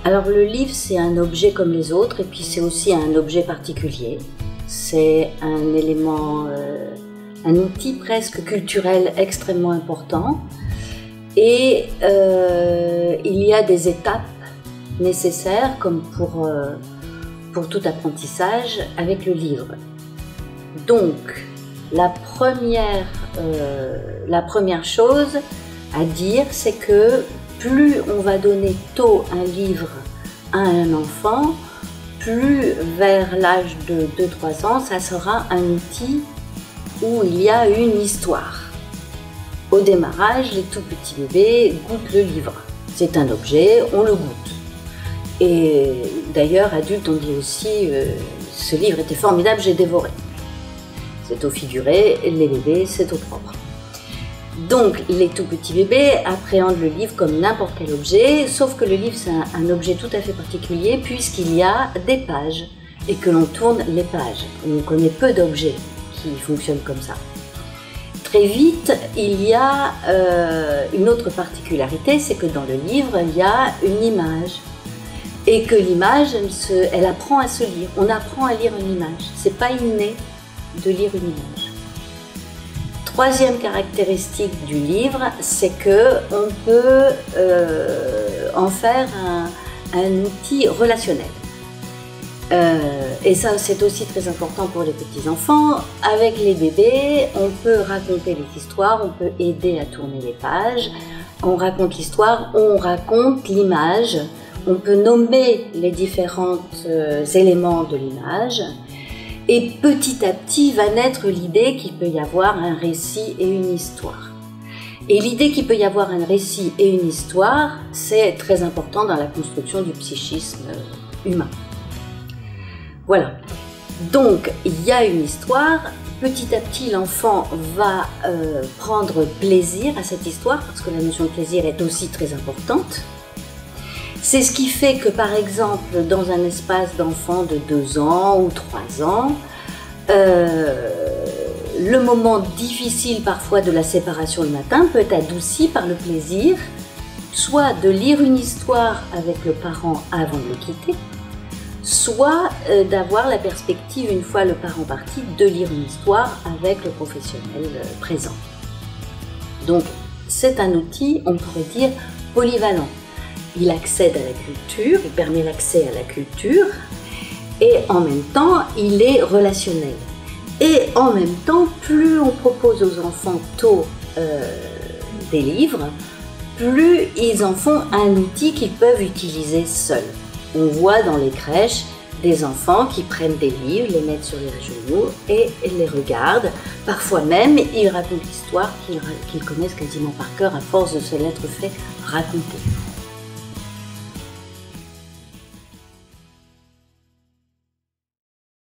Alors le livre, c'est un objet comme les autres, et puis c'est aussi un objet particulier. C'est un élément, un outil presque culturel extrêmement important. Et il y a des étapes nécessaires, comme pour tout apprentissage, avec le livre. Donc, la première chose à dire, c'est que plus on va donner tôt un livre à un enfant, plus vers l'âge de 2-3 ans, ça sera un outil où il y a une histoire. Au démarrage, les tout petits bébés goûtent le livre. C'est un objet, on le goûte. Et d'ailleurs, adultes, on dit aussi ce livre était formidable, j'ai dévoré. C'est au figuré, les bébés, c'est au propre. Donc, les tout petits bébés appréhendent le livre comme n'importe quel objet, sauf que le livre, c'est un objet tout à fait particulier, puisqu'il y a des pages, et que l'on tourne les pages. On connaît peu d'objets qui fonctionnent comme ça. Très vite, il y a une autre particularité, c'est que dans le livre, il y a une image. Et que l'image, elle apprend à se lire. On apprend à lire une image. C'est pas inné de lire une image. Troisième caractéristique du livre, c'est qu'on peut en faire un outil relationnel. Et ça, c'est aussi très important pour les petits-enfants. Avec les bébés, on peut raconter les histoires, on peut aider à tourner les pages. On raconte l'histoire, on raconte l'image. On peut nommer les différents éléments de l'image. Et petit à petit va naître l'idée qu'il peut y avoir un récit et une histoire. Et l'idée qu'il peut y avoir un récit et une histoire, c'est très important dans la construction du psychisme humain. Voilà. Donc, il y a une histoire. Petit à petit, l'enfant va prendre plaisir à cette histoire, parce que la notion de plaisir est aussi très importante. C'est ce qui fait que, par exemple, dans un espace d'enfants de 2 ans ou 3 ans, le moment difficile parfois de la séparation le matin peut être adouci par le plaisir, soit de lire une histoire avec le parent avant de le quitter, soit d'avoir la perspective, une fois le parent parti, de lire une histoire avec le professionnel présent. Donc, c'est un outil, on pourrait dire, polyvalent. Il accède à la culture, il permet l'accès à la culture, et en même temps, il est relationnel. Et en même temps, plus on propose aux enfants tôt des livres, plus ils en font un outil qu'ils peuvent utiliser seuls. On voit dans les crèches des enfants qui prennent des livres, les mettent sur les genoux et les regardent. Parfois même, ils racontent l'histoire qu'ils connaissent quasiment par cœur à force de se l'être fait raconter.